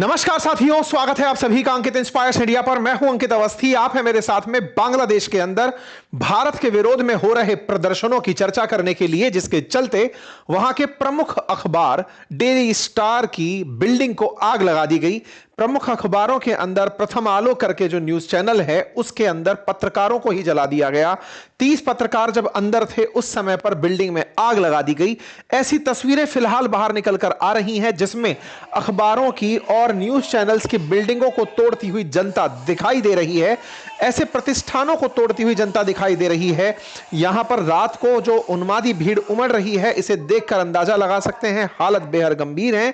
नमस्कार साथियों, स्वागत है आप सभी का अंकित इंस्पायर्स इंडिया पर। मैं हूं अंकित अवस्थी। आप हैं मेरे साथ में बांग्लादेश के अंदर भारत के विरोध में हो रहे प्रदर्शनों की चर्चा करने के लिए, जिसके चलते वहां के प्रमुख अखबार डेली स्टार की बिल्डिंग को आग लगा दी गई। प्रमुख अखबारों के अंदर प्रथम आलोक करके जो न्यूज चैनल है, उसके अंदर पत्रकारों को ही जला दिया गया। 30 पत्रकार जब अंदर थे उस समय पर बिल्डिंग में आग लगा दी गई। ऐसी तस्वीरें फिलहाल बाहर निकलकर आ रही हैं जिसमें अखबारों की और न्यूज चैनल्स की बिल्डिंगों को तोड़ती हुई जनता दिखाई दे रही है। ऐसे प्रतिष्ठानों को तोड़ती हुई जनता दिखाई दे रही है। यहां पर रात को जो उन्मादी भीड़ उमड़ रही है, इसे देखकर अंदाजा लगा सकते हैं हालत बेहद गंभीर है।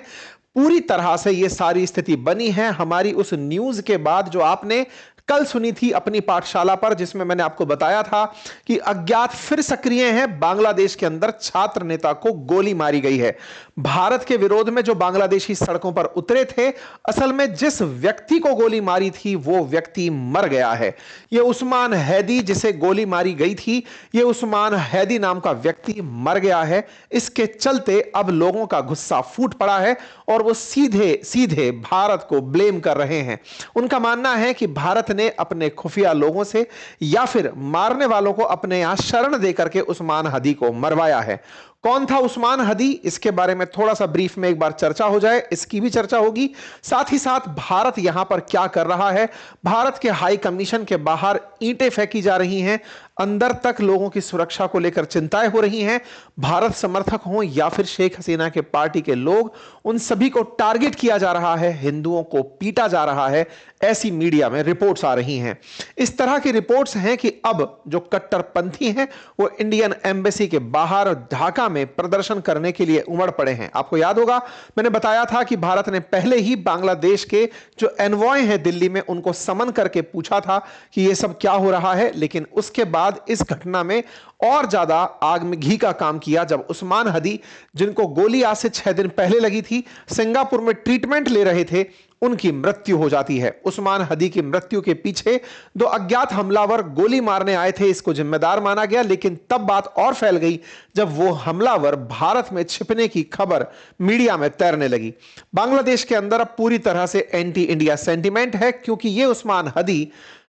पूरी तरह से यह सारी स्थिति बनी है हमारी उस न्यूज के बाद जो आपने कल सुनी थी अपनी पाठशाला पर, जिसमें मैंने आपको बताया था कि अज्ञात फिर सक्रिय हैं। बांग्लादेश के अंदर छात्र नेता को गोली मारी गई है। भारत के विरोध में जो बांग्लादेशी सड़कों पर उतरे थे, असल में जिस व्यक्ति को गोली मारी थी वो व्यक्ति मर गया है। यह उस्मान हैदी, जिसे गोली मारी गई थी, यह उस्मान हैदी नाम का व्यक्ति मर गया है। इसके चलते अब लोगों का गुस्सा फूट पड़ा है और वो सीधे सीधे भारत को ब्लेम कर रहे हैं। उनका मानना है कि भारत ने अपने खुफिया लोगों से या फिर मारने वालों को अपने यहां शरण देकर के उस्मान हदी को मरवाया है। कौन था उस्मान हदी, इसके बारे में थोड़ा सा ब्रीफ में एक बार चर्चा हो जाए, इसकी भी चर्चा होगी। साथ ही साथ भारत यहां पर क्या कर रहा है। भारत के हाई कमीशन के बाहर ईंटें फेंकी जा रही हैं, अंदर तक लोगों की सुरक्षा को लेकर चिंताएं हो रही हैं। भारत समर्थक हों या फिर शेख हसीना के पार्टी के लोग, उन सभी को टारगेट किया जा रहा है, हिंदुओं को पीटा जा रहा है, ऐसी मीडिया में रिपोर्ट्स आ रही हैं। इस तरह की रिपोर्ट्स हैं कि अब जो कट्टरपंथी हैं वो इंडियन एम्बेसी के बाहर ढाका में प्रदर्शन करने के लिए उमड़ पड़े हैं। आपको याद होगा मैंने बताया था कि भारत ने पहले ही बांग्लादेश के जो एनवॉय हैं दिल्ली में, उनको समन करके पूछा था कि यह सब क्या हो रहा है। लेकिन उसके बाद इस घटना में और ज्यादा आग में घी का काम किया जब उस्मान हदी, जिनको गोली आज से 6 दिन पहले लगी थी, सिंगापुर में ट्रीटमेंट ले रहे थे, उनकी मृत्यु हो जाती है। उस्मान हदी की मृत्यु के पीछे 2 अज्ञात हमलावर गोली मारने आए थे, इसको जिम्मेदार माना गया। लेकिन तब बात और फैल गई जब वो हमलावर भारत में छिपने की खबर मीडिया में तैरने लगी। बांग्लादेश के अंदर अब पूरी तरह से एंटी इंडिया सेंटीमेंट है, क्योंकि ये उस्मान हदी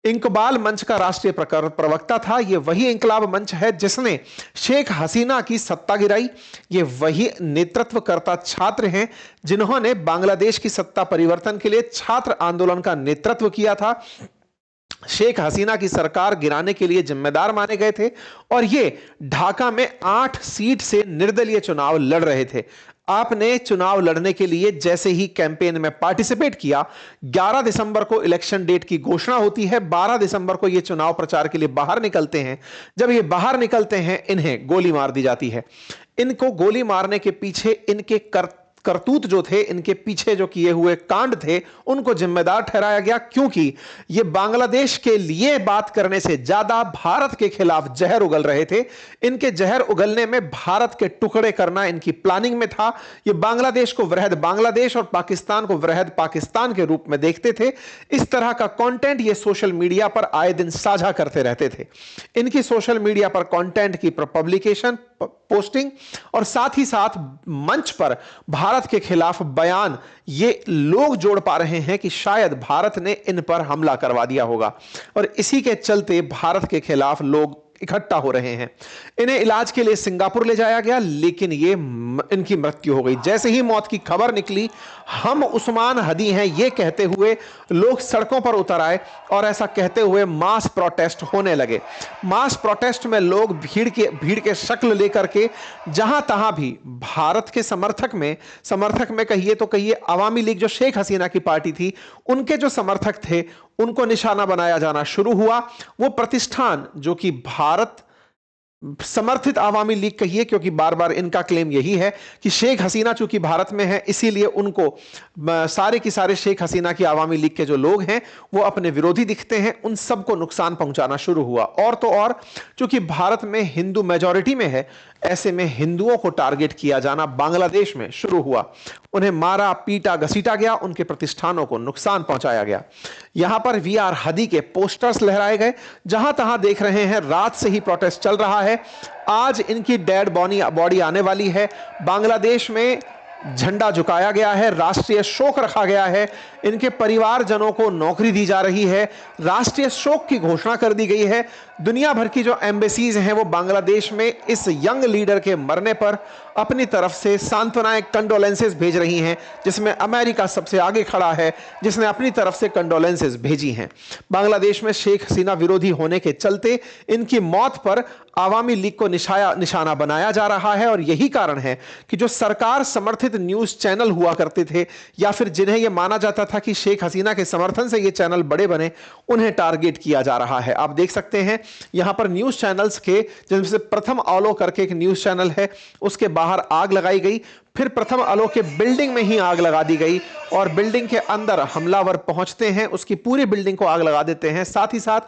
इंकबाल मंच का राष्ट्रीय प्रवक्ता था। यह वही इंकलाब मंच है जिसने शेख हसीना की सत्ता गिराई। ये वही नेतृत्वकर्ता छात्र हैं जिन्होंने बांग्लादेश की सत्ता परिवर्तन के लिए छात्र आंदोलन का नेतृत्व किया था। शेख हसीना की सरकार गिराने के लिए जिम्मेदार माने गए थे और ये ढाका में 8 सीट से निर्दलीय चुनाव लड़ रहे थे। आपने चुनाव लड़ने के लिए जैसे ही कैंपेन में पार्टिसिपेट किया, 11 दिसंबर को इलेक्शन डेट की घोषणा होती है, 12 दिसंबर को ये चुनाव प्रचार के लिए बाहर निकलते हैं। जब ये बाहर निकलते हैं, इन्हें गोली मार दी जाती है। इनको गोली मारने के पीछे इनके करतूत जो थे, इनके पीछे जो किए हुए कांड थे, उनको जिम्मेदार ठहराया गया, क्योंकि ये बांग्लादेश के लिए बात करने से ज्यादा भारत के खिलाफ जहर उगल रहे थे। इनके जहर उगलने में भारत के टुकड़े करना इनकी प्लानिंग में था। ये बांग्लादेश को वृहद बांग्लादेश और पाकिस्तान को वृहद पाकिस्तान के रूप में देखते थे। इस तरह का कंटेंट ये सोशल मीडिया पर आए दिन साझा करते रहते थे। इनकी सोशल मीडिया पर कंटेंट की पब्लिकेशन, पोस्टिंग और साथ ही साथ मंच पर भारत के खिलाफ बयान, ये लोग जोड़ पा रहे हैं कि शायद भारत ने इन पर हमला करवा दिया होगा और इसी के चलते भारत के खिलाफ लोग इकट्ठा हो रहे हैं। इन्हें इलाज के लिए सिंगापुर ले जाया गया, लेकिन ये इनकी मृत्यु हो गई। जैसे ही मौत की खबर निकली, हम उस्मान हदी हैं ये कहते हुए लोग सड़कों पर उतर आए और ऐसा कहते हुए मास प्रोटेस्ट होने लगे। मास प्रोटेस्ट में लोग भीड़ के शक्ल लेकर के जहां तहां भी भारत के समर्थक में कहिए तो कहिए अवामी लीग जो शेख हसीना की पार्टी थी, उनके जो समर्थक थे, उनको निशाना बनाया जाना शुरू हुआ। वो प्रतिष्ठान जो कि भारत समर्थित आवामी लीग कहिए, क्योंकि बार बार इनका क्लेम यही है कि शेख हसीना चूंकि भारत में है, इसीलिए उनको सारे की सारे शेख हसीना की आवामी लीग के जो लोग हैं वो अपने विरोधी दिखते हैं, उन सबको नुकसान पहुंचाना शुरू हुआ। और तो और चूंकि भारत में हिंदू मेजॉरिटी में है, ऐसे में हिंदुओं को टारगेट किया जाना बांग्लादेश में शुरू हुआ। उन्हें मारा, पीटा, घसीटा गया, उनके प्रतिष्ठानों को नुकसान पहुंचाया गया। यहां पर वी आर हदी के पोस्टर्स लहराए गए। जहां तहां देख रहे हैं, रात से ही प्रोटेस्ट चल रहा है। आज इनकी डेड बॉडी आने वाली है। बांग्लादेश में झंडा झुकाया गया है, राष्ट्रीय शोक रखा गया है, इनके परिवारजनों को नौकरी दी जा रही है, राष्ट्रीय शोक की घोषणा कर दी गई है। दुनिया भर की जो एम्बेसीज हैं वो बांग्लादेश में इस यंग लीडर के मरने पर अपनी तरफ से सांत्वनाएं, कंडोलेंसेस भेज रही हैं, जिसमें अमेरिका सबसे आगे खड़ा है, जिसने अपनी तरफ से कंडोलेंसेस भेजी हैं। बांग्लादेश में शेख हसीना विरोधी होने के चलते इनकी मौत पर आवामी लीग को निशाना बनाया जा रहा है, और यही कारण है कि जो सरकार समर्थित न्यूज चैनल हुआ करते थे, या फिर जिन्हें यह माना जाता था कि शेख हसीना के समर्थन से ये चैनल बड़े बने, उन्हें टारगेट किया जा रहा है। आप देख सकते हैं यहां पर न्यूज चैनल्स के, जिनमें से प्रथम आलो करके एक न्यूज चैनल है, उसके बाहर आग लगाई गई, फिर प्रथम आलो के बिल्डिंग में ही आग लगा दी गई, और बिल्डिंग के अंदर हमलावर पहुंचते हैं, उसकी पूरी बिल्डिंग को आग लगा देते हैं। साथ ही साथ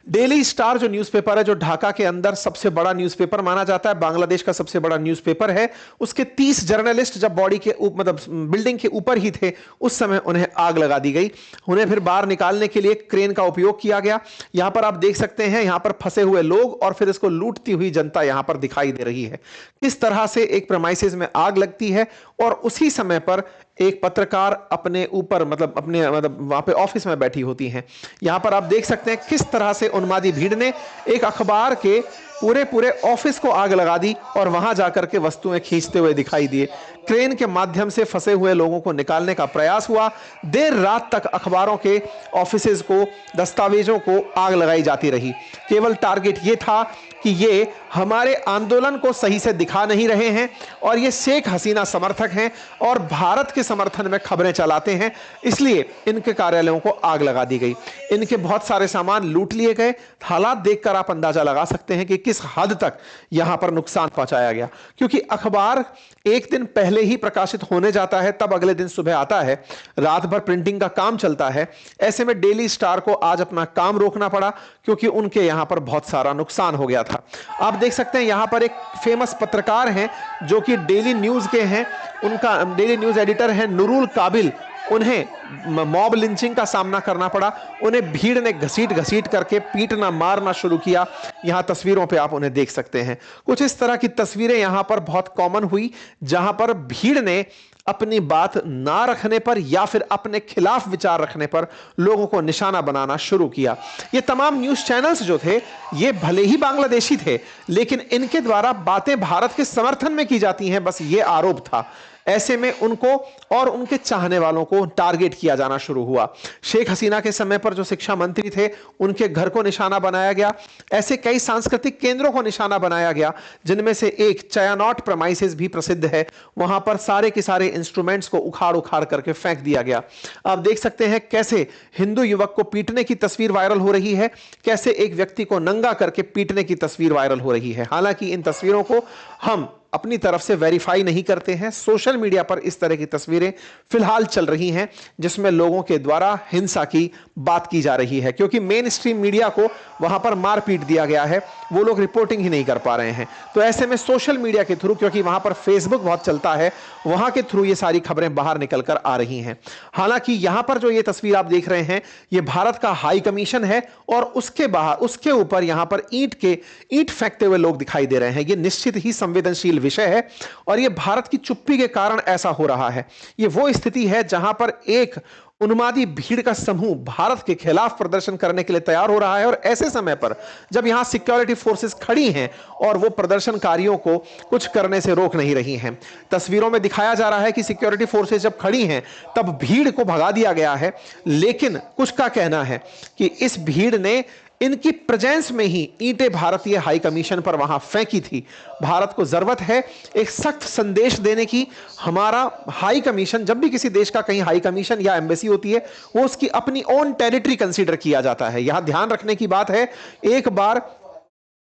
डेली स्टार जो न्यूज़पेपर है, जो ढाका के अंदर सबसे बड़ा न्यूज़पेपर माना जाता है, बांग्लादेश का सबसे बड़ा न्यूज़पेपर है, उसके 30 जर्नलिस्ट जब बॉडी के मतलब बिल्डिंग के ऊपर ही थे, उस समय उन्हें आग लगा दी गई। उन्हें फिर बाहर निकालने के लिए क्रेन का उपयोग किया गया। यहां पर आप देख सकते हैं, यहां पर फंसे हुए लोग और फिर इसको लूटती हुई जनता यहां पर दिखाई दे रही है। किस तरह से एक प्रेमाइसेस में आग लगती है, और उसी समय पर एक पत्रकार अपने ऊपर अपने वहां पे ऑफिस में बैठी होती हैं। यहां पर आप देख सकते हैं किस तरह से उन्मादी भीड़ ने एक अखबार के पूरे ऑफिस को आग लगा दी और वहां जाकर के वस्तुएं खींचते हुए दिखाई दिए। क्रेन के माध्यम से फंसे हुए लोगों को निकालने का प्रयास हुआ। देर रात तक अखबारों के ऑफिसेज को, दस्तावेजों को आग लगाई जाती रही। केवल टारगेट यह था कि ये हमारे आंदोलन को सही से दिखा नहीं रहे हैं, और ये शेख हसीना समर्थक हैं और भारत के समर्थन में खबरें चलाते हैं, इसलिए इनके कार्यालयों को आग लगा दी गई। इनके बहुत सारे सामान लूट लिए गए। हालात देखकर आप अंदाजा लगा सकते हैं कि किस हद तक यहां पर नुकसान पहुंचाया गया, क्योंकि अखबार एक दिन पहले ही प्रकाशित होने जाता है, तब अगले दिन सुबह आता है, रात भर प्रिंटिंग का काम चलता है। ऐसे में डेली स्टार को आज अपना काम रोकना पड़ा, क्योंकि उनके यहां पर बहुत सारा नुकसान हो गया था। आप देख सकते हैं यहां पर एक फेमस पत्रकार हैं जो कि डेली न्यूज के हैं, उनका डेली न्यूज एडिटर है नूरुल काबिल। उन्हें मॉब लिंचिंग का सामना करना पड़ा। उन्हें भीड़ ने घसीट करके पीटना, मारना शुरू किया। यहां तस्वीरों पे आप उन्हें देख सकते हैं। कुछ इस तरह की तस्वीरें यहां पर बहुत कॉमन हुई, जहां पर भीड़ ने अपनी बात ना रखने पर या फिर अपने खिलाफ विचार रखने पर लोगों को निशाना बनाना शुरू किया। ये तमाम न्यूज चैनल्स जो थे, ये भले ही बांग्लादेशी थे, लेकिन इनके द्वारा बातें भारत के समर्थन में की जाती हैं, बस ये आरोप था। ऐसे में उनको और उनके चाहने वालों को टारगेट किया जाना शुरू हुआ। शेख हसीना के समय पर जो शिक्षा मंत्री थे, उनके घर को निशाना बनाया गया। ऐसे कई सांस्कृतिक केंद्रों को निशाना बनाया गया, जिनमें से एक चयानॉट प्रेमाइसेस भी प्रसिद्ध है। वहां पर सारे के सारे इंस्ट्रूमेंट्स को उखाड़ करके फेंक दिया गया। आप देख सकते हैं कैसे हिंदू युवक को पीटने की तस्वीर वायरल हो रही है, कैसे एक व्यक्ति को नंगा करके पीटने की तस्वीर वायरल हो रही है। हालांकि इन तस्वीरों को हम अपनी तरफ से वेरीफाई नहीं करते हैं। सोशल मीडिया पर इस तरह की तस्वीरें फिलहाल चल रही हैं, जिसमें लोगों के द्वारा हिंसा की बात की जा रही है, क्योंकि मेन स्ट्रीम मीडिया को वहां पर मार पीट दिया गया है, वो लोग रिपोर्टिंग ही नहीं कर पा रहे हैं। तो ऐसे में सोशल मीडिया के थ्रू, क्योंकि वहां पर फेसबुक बहुत चलता है, वहां के थ्रू ये सारी खबरें बाहर निकल कर आ रही हैं। हालांकि यहां पर जो ये तस्वीर आप देख रहे हैं, ये भारत का हाई कमीशन है, और उसके बाहर, उसके ऊपर यहां पर ईंट फेंकते हुए लोग दिखाई दे रहे हैं। ये निश्चित ही संवेदनशील विषय है, और यह भारत की चुप्पी के कारण ऐसा हो रहा है। यह वो स्थिति है जहां पर एक उन्मादी भीड़ का समूह भारत के खिलाफ प्रदर्शन करने के लिए तैयार हो रहा है, और ऐसे समय पर जब यहां सिक्योरिटी फोर्सेस खड़ी हैं और वो प्रदर्शनकारियों को कुछ करने से रोक नहीं रही हैं। तस्वीरों में दिखाया जा रहा है कि सिक्योरिटी फोर्सेस जब खड़ी हैं तब भीड़ को भगा दिया गया है, लेकिन कुछ का कहना है कि इस भीड़ ने इनकी प्रेजेंस में ही ईंटें भारतीय हाई कमीशन पर वहां फेंकी थी। भारत को जरूरत है एक सख्त संदेश देने की। हमारा हाई कमीशन, जब भी किसी देश का कहीं हाई कमीशन या एम्बेसी होती है, वो उसकी अपनी ओन टेरिटरी कंसीडर किया जाता है। यहां ध्यान रखने की बात है, एक बार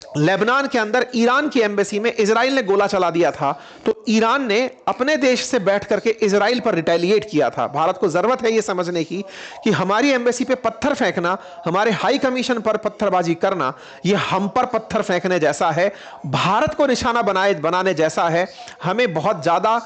लेबनान के अंदर ईरान की एम्बेसी में इजराइल ने गोला चला दिया था, तो ईरान ने अपने देश से बैठ करके इजराइल पर रिटेलिएट किया था। भारत को जरूरत है यह समझने की कि हमारी एम्बेसी पे पत्थर फेंकना, हमारे हाई कमीशन पर पत्थरबाजी करना, यह हम पर पत्थर फेंकने जैसा है, भारत को निशाना बनाने जैसा है। हमें बहुत ज्यादा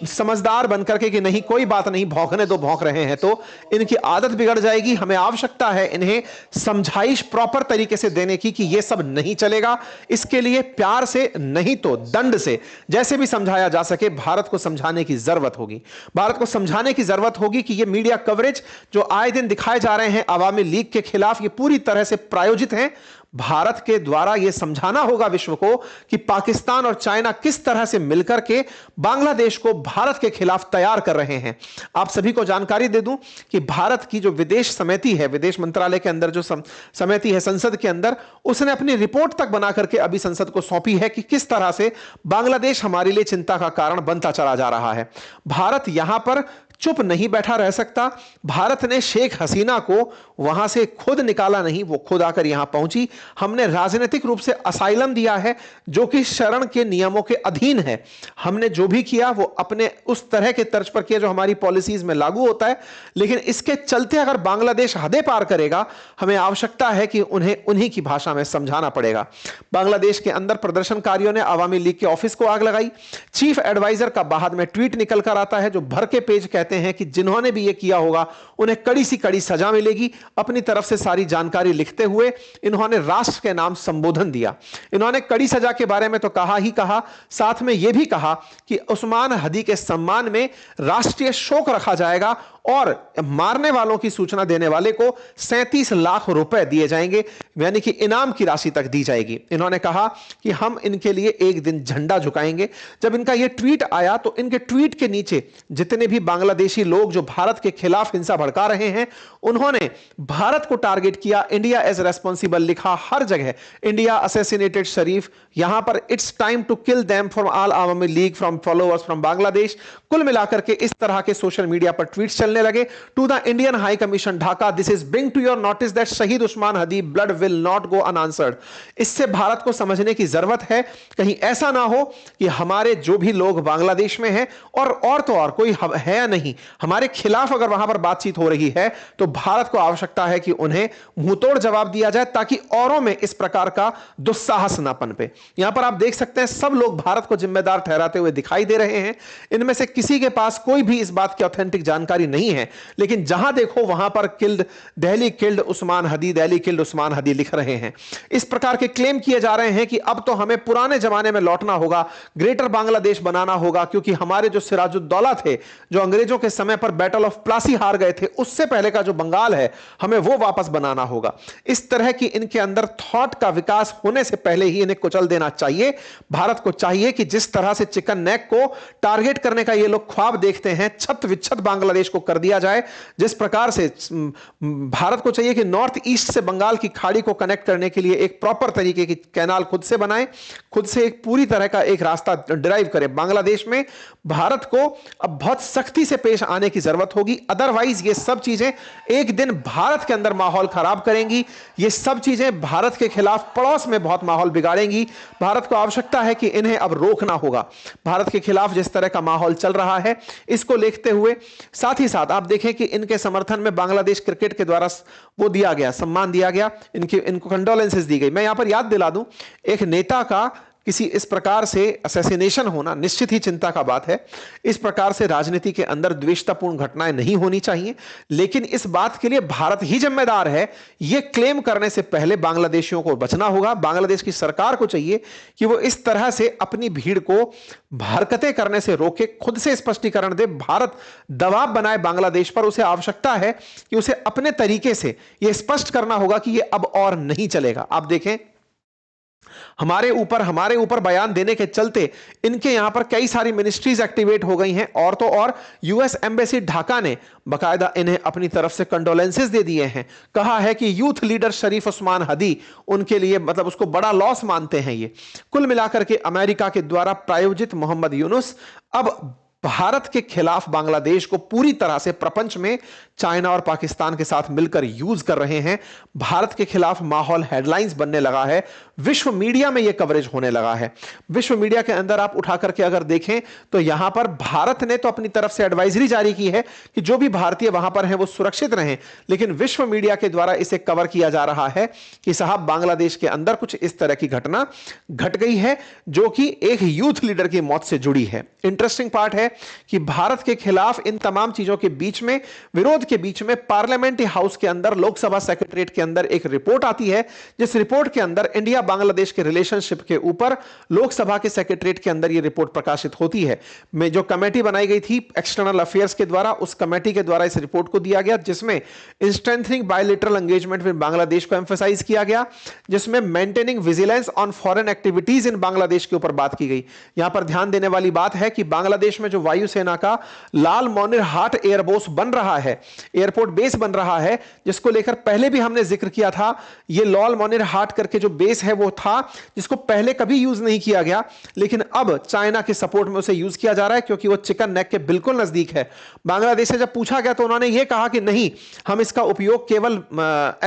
समझदार बनकर के कि नहीं कोई बात नहीं, भौंकने दो, भौंक रहे हैं तो इनकी आदत बिगड़ जाएगी। हमें आवश्यकता है इन्हें समझाइश प्रॉपर तरीके से देने की कि यह सब नहीं चलेगा। इसके लिए प्यार से नहीं तो दंड से जैसे भी समझाया जा सके भारत को समझाने की जरूरत होगी। भारत को समझाने की जरूरत होगी कि यह मीडिया कवरेज जो आए दिन दिखाए जा रहे हैं अवामी लीग के खिलाफ, ये पूरी तरह से प्रायोजित हैं। भारत के द्वारा यह समझाना होगा विश्व को कि पाकिस्तान और चाइना किस तरह से मिलकर के बांग्लादेश को भारत के खिलाफ तैयार कर रहे हैं। आप सभी को जानकारी दे दूं कि भारत की जो विदेश समिति है, विदेश मंत्रालय के अंदर जो समिति है संसद के अंदर, उसने अपनी रिपोर्ट तक बना करके अभी संसद को सौंपी है कि किस तरह से बांग्लादेश हमारे लिए चिंता का कारण बनता चला जा रहा है। भारत यहां पर चुप नहीं बैठा रह सकता। भारत ने शेख हसीना को वहां से खुद निकाला नहीं, वो खुद आकर यहां पहुंची। हमने राजनीतिक रूप से असाइलम दिया है जो कि शरण के नियमों के अधीन है। हमने जो भी किया वो अपने उस तरह के तर्ज पर किया जो हमारी पॉलिसीज में लागू होता है। लेकिन इसके चलते अगर बांग्लादेश हदें पार करेगा, हमें आवश्यकता है कि उन्हें उन्हीं की भाषा में समझाना पड़ेगा। बांग्लादेश के अंदर प्रदर्शनकारियों ने अवामी लीग के ऑफिस को आग लगाई। चीफ एडवाइजर का बाद में ट्वीट निकल कर आता है जो भर के पेज कहते हैं कि जिन्होंने भी यह किया होगा उन्हें कड़ी सी कड़ी सजा मिलेगी। अपनी तरफ से सारी जानकारी लिखते हुए इन्होंने राष्ट्र के नाम संबोधन दिया। इन्होंने कड़ी सजा के बारे में तो कहा ही कहा, साथ में यह भी कहा कि उस्मान हदी के सम्मान में राष्ट्रीय शोक रखा जाएगा और मारने वालों की सूचना देने वाले को 37 लाख रुपए दिए जाएंगे, यानी कि इनाम की राशि तक दी जाएगी। इन्होंने कहा कि हम इनके लिए एक दिन झंडा झुकाएंगे। जब इनका यह ट्वीट आया तो इनके ट्वीट के नीचे जितने भी बांग्लादेशी लोग जो भारत के खिलाफ हिंसा भड़का रहे हैं, उन्होंने भारत को टारगेट किया, इंडिया एज रेस्पॉन्सिबल लिखा हर जगह, इंडिया असैसिनेटेड शरीफ, यहां पर it's time to kill them from all Awami League from followers from Bangladesh. कुल मिलाकर के इस तरह के सोशल मीडिया पर ट्वीट चलने लगे। To the Indian High Commission Dhaka, this is bring to your notice that Shaheed Usman Hadi blood will not go unanswered. इससे भारत को समझने की जरूरत है कहीं ऐसा ना हो कि हमारे जो भी लोग बांग्लादेश में हैं और तो और कोई है या नहीं, हमारे खिलाफ अगर वहां पर बातचीत हो रही है तो भारत को आवश्यकता है कि उन्हें मुंहतोड़ जवाब दिया जाए ताकि औरों में इस प्रकार का दुस्साहस ना पनपे। यहां पर आप देख सकते हैं सब लोग भारत को जिम्मेदार ठहराते हुए दिखाई दे रहे हैं। इनमें से किसी के पास कोई भी इस बात की ऑथेंटिक जानकारी नहीं है, लेकिन जहां देखो वहां पर दिल्ली किल्ड उस्मान हदी, दिल्ली किल्ड उस्मान हदी लिख रहे हैं। इस प्रकार के क्लेम किए जा रहे हैं कि अब तो हमें पुराने जमाने में लौटना होगा, ग्रेटर बांग्लादेश बनाना होगा, क्योंकि हमारे जो सिराजुद्दौला थे जो अंग्रेजों के समय पर बैटल ऑफ प्लासी हार गए थे, उससे पहले का जो बंगाल है हमें वो वापस बनाना होगा। इस तरह की इनके अंदर थॉट का विकास होने से पहले ही इन्हें कुचल देना चाहिए। भारत को चाहिए कि जिस तरह से चिकन नेक को टारगेट करने का ये लोग ख्वाब देखते हैं, छत विच्छत बांग्लादेश को कर दिया जाए। जिस प्रकार से भारत को चाहिए कि नॉर्थ ईस्ट से बंगाल की खाड़ी को कनेक्ट करने के लिए एक प्रॉपर तरीके की कैनाल खुद से बनाए, खुद से एक पूरी तरह का एक रास्ता ड्राइव करे। बांग्लादेश में भारत को अब बहुत सख्ती से पेश आने की जरूरत होगी, अदरवाइज ये सब चीजें एक दिन भारत के अंदर माहौल खराब करेंगी। ये सब चीजें भारत के खिलाफ पड़ोस में बहुत माहौल बिगाड़ेंगी। भारत को आवश्यकता है कि इन्हें अब रोकना होगा। भारत के खिलाफ जिस तरह का माहौल चल रहा है इसको देखते हुए, साथ ही साथ आप देखें कि इनके समर्थन में बांग्लादेश क्रिकेट के द्वारा वो दिया गया, सम्मान दिया गया, इनको कंडोलेंसेस दी गई। मैं यहां पर याद दिला दूं, एक नेता का किसी इस प्रकार से असैसिनेशन होना निश्चित ही चिंता का बात है। इस प्रकार से राजनीति के अंदर द्वेषतापूर्ण घटनाएं नहीं होनी चाहिए, लेकिन इस बात के लिए भारत ही जिम्मेदार है। यह क्लेम करने से पहले बांग्लादेशियों को बचना होगा। बांग्लादेश की सरकार को चाहिए कि वो इस तरह से अपनी भीड़ को हरकतें करने से रोके, खुद से स्पष्टीकरण दे, भारत दबाव बनाए बांग्लादेश पर। उसे आवश्यकता है कि उसे अपने तरीके से यह स्पष्ट करना होगा कि यह अब और नहीं चलेगा। आप देखें, हमारे ऊपर बयान देने के चलते इनके यहां पर कई सारी मिनिस्ट्रीज एक्टिवेट हो गई हैं, और तो और यूएस एम्बेसी ढाका ने बकायदा इन्हें अपनी तरफ से कंडोलेंसेस दे दिए हैं। कहा है कि यूथ लीडर शरीफ उस्मान हदी उनके लिए मतलब उसको बड़ा लॉस मानते हैं। ये कुल मिलाकर के अमेरिका के द्वारा प्रायोजित मोहम्मद यूनुस अब भारत के खिलाफ बांग्लादेश को पूरी तरह से प्रपंच में चाइना और पाकिस्तान के साथ मिलकर यूज कर रहे हैं। भारत के खिलाफ माहौल हेडलाइंस बनने लगा है, विश्व मीडिया में यह कवरेज होने लगा है। विश्व मीडिया के अंदर आप उठा करके अगर देखें तो यहां पर भारत ने तो अपनी तरफ से एडवाइजरी जारी की है कि जो भी भारतीय वहां पर हैं वो सुरक्षित रहें, लेकिन विश्व मीडिया के द्वारा इसे कवर किया जा रहा है कि साहब बांग्लादेश के अंदर कुछ इस तरह की घटना घट गई है जो कि एक यूथ लीडर की मौत से जुड़ी है। इंटरेस्टिंग पार्ट है कि भारत के खिलाफ इन तमाम चीजों के बीच में, विरोध के बीच में, पार्लियामेंट्री हाउस के अंदर, लोकसभा सेक्रेटरीट के अंदर एक रिपोर्ट आती है, जिस रिपोर्ट के अंदर इंडिया बांग्लादेश के रिलेशनशिप के ऊपर लोकसभा के सेक्रेटरीट के अंदर यह रिपोर्ट प्रकाशित होती है। में जो कमेटी बनाई गई थी एक्सटर्नल अफेयर्स के द्वारा, उस कमेटी के द्वारा इस रिपोर्ट को दिया गया, जिसमें strengthening bilateral engagement with Bangladesh को एम्फसाइज किया गया, जिसमें maintaining vigilance on foreign activities in Bangladesh के ऊपर बात की गई। यहां पर ध्यान देने वाली बात है कि बांग्लादेश में जो वायुसेना का लाल मोनिर हाट एयरबेस बन रहा है, एयरपोर्ट बेस बन रहा है, जिसको लेकर पहले भी हमने जिक्र किया था। यह लाल मोनिर हाट करके जो बेस है वो था जिसको पहले कभी यूज नहीं किया गया, लेकिन अब चाइना के सपोर्ट में उसे यूज किया जा रहा है क्योंकि वो चिकन नेक के बिल्कुल नजदीक है। बांग्लादेश से जब पूछा गया तो उन्होंने यह कहा कि नहीं, हम इसका उपयोग केवल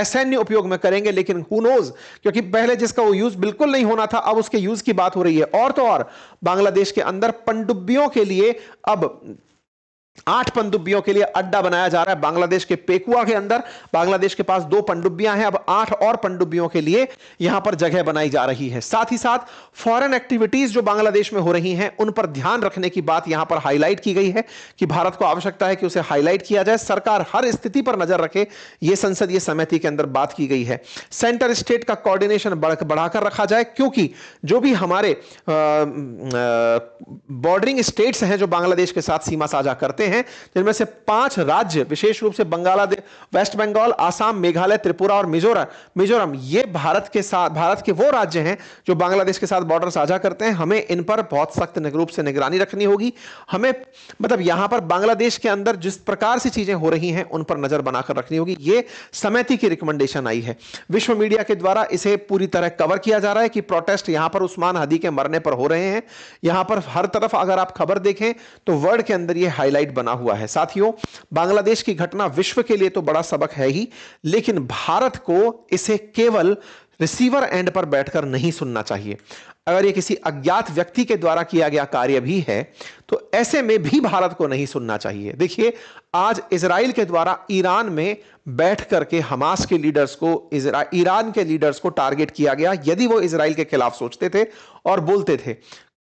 सैन्य उपयोग में करेंगे, लेकिन हु नोज, क्योंकि पहले जिसका वो यूज बिल्कुल नहीं होना था अब उसके यूज की बात हो रही है। और तो और बांग्लादेश के अंदर पनडुब्बियों के लिए अब 8 पनडुब्बियों के लिए अड्डा बनाया जा रहा है। बांग्लादेश के पेकुआ के अंदर बांग्लादेश के पास 2 पनडुब्बियां हैं, अब 8 और पनडुब्बियों के लिए यहां पर जगह बनाई जा रही है। साथ ही साथ फॉरेन एक्टिविटीज जो बांग्लादेश में हो रही हैं उन पर ध्यान रखने की बात यहां पर हाईलाइट की गई है कि भारत को आवश्यकता है कि उसे हाईलाइट किया जाए, सरकार हर स्थिति पर नजर रखे, यह संसदीय समिति के अंदर बात की गई है। सेंटर स्टेट का कोऑर्डिनेशन बढ़ाकर रखा जाए, क्योंकि जो भी हमारे बॉर्डरिंग स्टेट्स हैं जो बांग्लादेश के साथ सीमा साझा करते हैं, जिनमें से 5 राज्य विशेष रूप से बांग्लादेश, वेस्ट बंगाल, आसाम, मेघालय, त्रिपुरा और मिजोरम, ये भारत के वो राज्य हैं जो बांग्लादेश के साथ बॉर्डर साझा करते हैं। हमें इन पर बहुत सख्त रूप से निगरानी रखनी होगी। हमें मतलब यहां पर बांग्लादेश के अंदर जिस प्रकार से चीजें हो रही हैं उन पर नजर बनाकर रखनी होगी। यह समिति की रिकमेंडेशन आई है। विश्व मीडिया के द्वारा इसे पूरी तरह कवर किया जा रहा है कि प्रोटेस्ट यहां पर उस्मान हदी के मरने पर हो रहे हैं। यहां पर हर तरफ अगर आप खबर देखें तो वर्ड के अंदर यह हाईलाइट बना हुआ है। साथियों, बांग्लादेश की घटना विश्व के लिए तो बड़ा सबक है ही, लेकिन भारत को इसे केवल रिसीवर एंड पर बैठकर नहीं सुनना चाहिए। अगर ये किसी अज्ञात व्यक्ति के द्वारा किया गया कार्य भी है तो ऐसे में भी भारत को नहीं सुनना चाहिए। देखिए, आज इजराइल के द्वारा ईरान में बैठ करके हमास के लीडर्स को, ईरान के लीडर्स को टारगेट किया गया यदि वो इजराइल के खिलाफ सोचते थे और बोलते थे।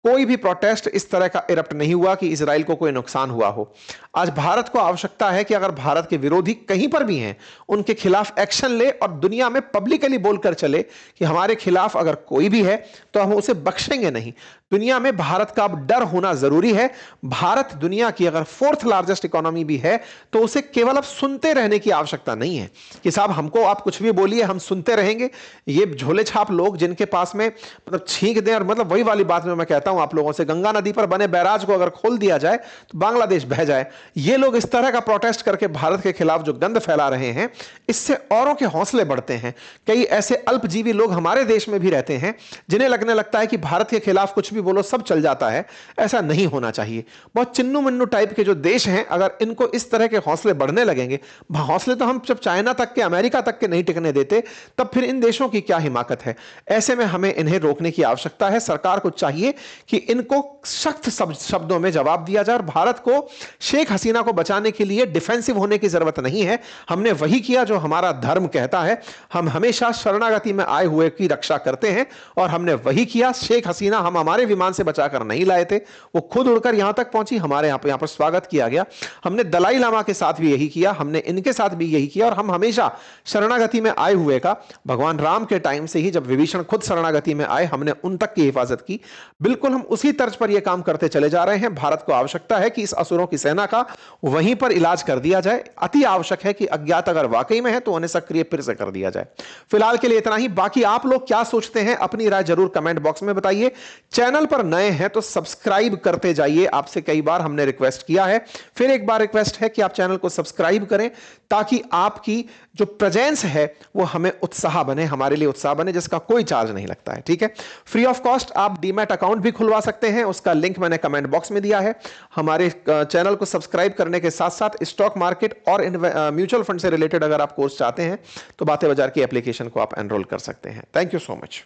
कोई भी प्रोटेस्ट इस तरह का इरप्ट नहीं हुआ कि इजराइल को कोई नुकसान हुआ हो। आज भारत को आवश्यकता है कि अगर भारत के विरोधी कहीं पर भी हैं उनके खिलाफ एक्शन ले और दुनिया में पब्लिकली बोलकर चले कि हमारे खिलाफ अगर कोई भी है तो हम उसे बख्शेंगे नहीं। दुनिया में भारत का अब डर होना जरूरी है। भारत दुनिया की अगर 4th लार्जेस्ट इकोनॉमी भी है तो उसे केवल अब सुनते रहने की आवश्यकता नहीं है कि साहब हमको आप कुछ भी बोलिए हम सुनते रहेंगे। ये झोले छाप लोग जिनके पास में मतलब छींक दें, और मतलब वही वाली बात में मैं कहता हूं आप लोगों से, गंगा नदी पर बने बैराज को अगर खोल दिया जाए तो बांग्लादेश बह जाए। ये लोग इस तरह का प्रोटेस्ट करके भारत के खिलाफ जो गंद फैला रहे हैं, इससे औरों के हौसले बढ़ते हैं। कई ऐसे अल्पजीवी लोग हमारे देश में भी रहते हैं जिन्हें लगने लगता है कि भारत के खिलाफ कुछ भी बोलो सब चल जाता है। ऐसा नहीं होना चाहिए। बहुत चिन्नू मिन्नू टाइप के जो देश हैं, अगर इनको इस तरह के हौसले बढ़ने लगेंगे, हौसले तो हम जब चाइना तक के, अमेरिका तक के नहीं टिकने देते, तब फिर इन देशों की क्या हिमाकत है। ऐसे में हमें इन्हें रोकने की आवश्यकता है। सरकार को चाहिए कि इनको सख्त शब्दों में जवाब दिया जाए। और भारत को शेख हसीना को बचाने के लिए डिफेंसिव होने की जरूरत नहीं है। हमने वही किया जो हमारा धर्म कहता है। हम हमेशा शरणागति में आए हुए की रक्षा करते हैं और हमने वही किया। शेख हसीना हम हमारे विमान से बचाकर नहीं लाए थे, वो खुद उड़कर यहां तक पहुंची, हमारे यहां पर स्वागत किया गया। हमने दलाई लामा के साथ भी यही किया, हमने इनके साथ भी यही किया। और हम हमेशा शरणागति में आए हुए का, भगवान राम के टाइम से ही जब विभीषण खुद शरणागति में आए, हमने उन तक की हिफाजत की। बिल्कुल हम उसी तर्ज पर यह काम करते चले जा रहे हैं। भारत को आवश्यकता है कि इस असुरों की सेना का वहीं पर इलाज कर दिया जाए। अति आवश्यक है कि अज्ञात अगर वाकई में है तो उन्हें सक्रिय फिर से कर दिया जाए। फिलहाल के लिए इतना ही। बाकी आप लोग क्या सोचते हैं, अपनी राय जरूर कमेंट बॉक्स में बताइए। चैनल चैनल पर नए हैं तो सब्सक्राइब करते जाइए, आपसे कई बार हमने रिक्वेस्ट किया है, फिर एक बार रिक्वेस्ट है कि आप चैनल को सब्सक्राइब करें ताकि आपकी जो प्रेजेंस है वो हमें उत्साह बने, हमारे लिए उत्साह बने, जिसका कोई चार्ज नहीं लगता है। ठीक है, फ्री ऑफ कॉस्ट आप डीमैट अकाउंट भी खुलवा सकते हैं, उसका लिंक मैंने कमेंट बॉक्स में दिया है। हमारे चैनल को सब्सक्राइब करने के साथ साथ स्टॉक मार्केट और म्यूचुअल फंड से रिलेटेड अगर आप कोर्स चाहते हैं तो बातें बाजार की एप्लीकेशन को आप एनरोल कर सकते हैं। Thank you so much.